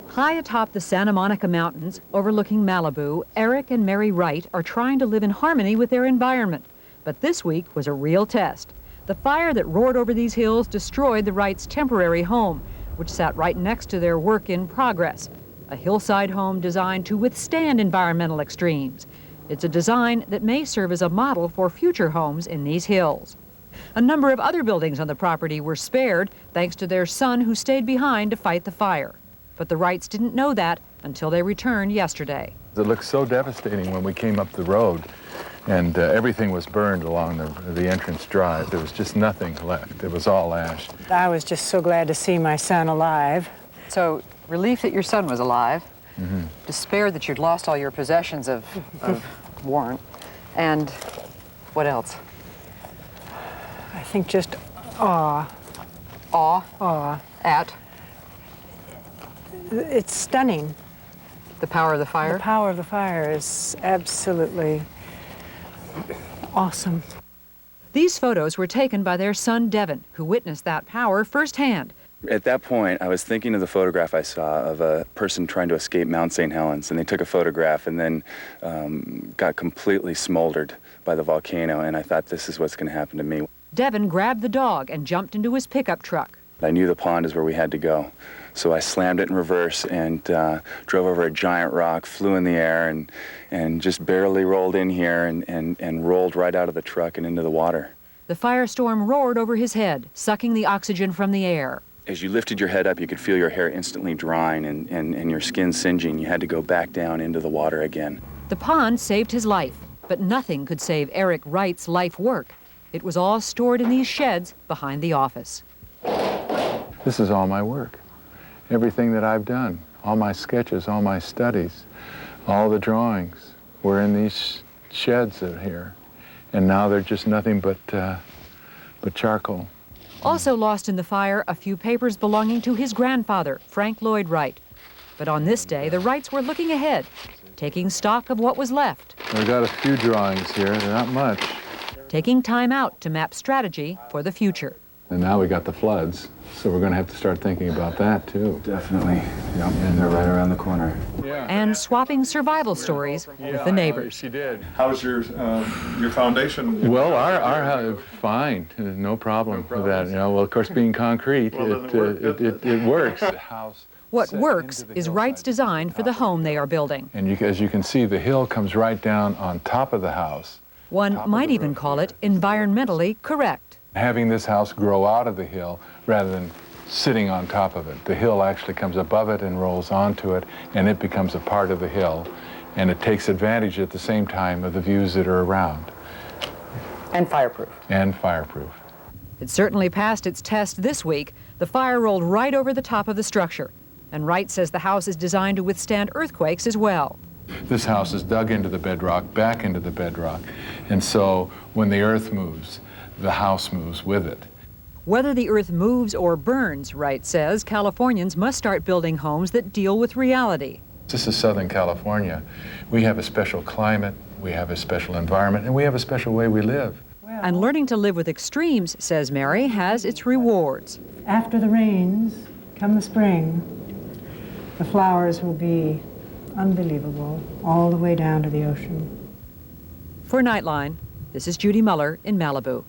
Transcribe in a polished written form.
High atop the Santa Monica Mountains, overlooking Malibu, Eric and Mary Wright are trying to live in harmony with their environment. But this week was a real test. The fire that roared over these hills destroyed the Wrights' temporary home, which sat right next to their work in progress, a hillside home designed to withstand environmental extremes. It's a design that may serve as a model for future homes in these hills. A number of other buildings on the property were spared thanks to their son who stayed behind to fight the fire. But the Wrights didn't know that until they returned yesterday. It looked so devastating when we came up the road, and everything was burned along the entrance drive. There was just nothing left. It was all ash. I was just so glad to see my son alive. So, relief that your son was alive, despair that you'd lost all your possessions of warrant, and what else? I think just awe. Awe? Awe. At? It's stunning. The power of the fire? The power of the fire is absolutely awesome. These photos were taken by their son Devin, who witnessed that power firsthand. At that point, I was thinking of the photograph I saw of a person trying to escape Mount St. Helens, and they took a photograph and then got completely smoldered by the volcano, and I thought, this is what's going to happen to me. Devin grabbed the dog and jumped into his pickup truck. I knew the pond is where we had to go, so I slammed it in reverse and drove over a giant rock, flew in the air, and just barely rolled in here and rolled right out of the truck and into the water. The firestorm roared over his head, sucking the oxygen from the air. As you lifted your head up, you could feel your hair instantly drying and your skin singeing. You had to go back down into the water again. The pond saved his life, but nothing could save Eric Wright's life work. It was all stored in these sheds behind the office. This is all my work. Everything that I've done, all my sketches, all my studies, all the drawings were in these sheds in here. And now they're just nothing but charcoal. Also lost in the fire, a few papers belonging to his grandfather, Frank Lloyd Wright. But on this day, the Wrights were looking ahead, taking stock of what was left. I've got a few drawings here, they're not much. Taking time out to map strategy for the future. And now we got the floods, so we're going to have to start thinking about that, too. Definitely. Yep, and they're right around the corner. Yeah. And swapping survival stories with the neighbors. She did. How's your foundation? Well, our house, fine, no problem with that. You know, well, of course, being concrete, it works. The house What works is Wright's design for the home they are building. And as you can see, the hill comes right down on top of the house. One might even call it environmentally correct. Having this house grow out of the hill rather than sitting on top of it. The hill actually comes above it and rolls onto it, and it becomes a part of the hill. And it takes advantage at the same time of the views that are around. And fireproof. And fireproof. It certainly passed its test this week. The fire rolled right over the top of the structure. And Wright says the house is designed to withstand earthquakes as well. This house is dug into the bedrock, back into the bedrock. And so when the earth moves, the house moves with it. Whether the earth moves or burns, Wright says, Californians must start building homes that deal with reality. This is Southern California. We have a special climate, we have a special environment, and we have a special way we live. And learning to live with extremes, says Mary, has its rewards. After the rains, come the spring, the flowers will be unbelievable, all the way down to the ocean. For Nightline, this is Judy Muller in Malibu.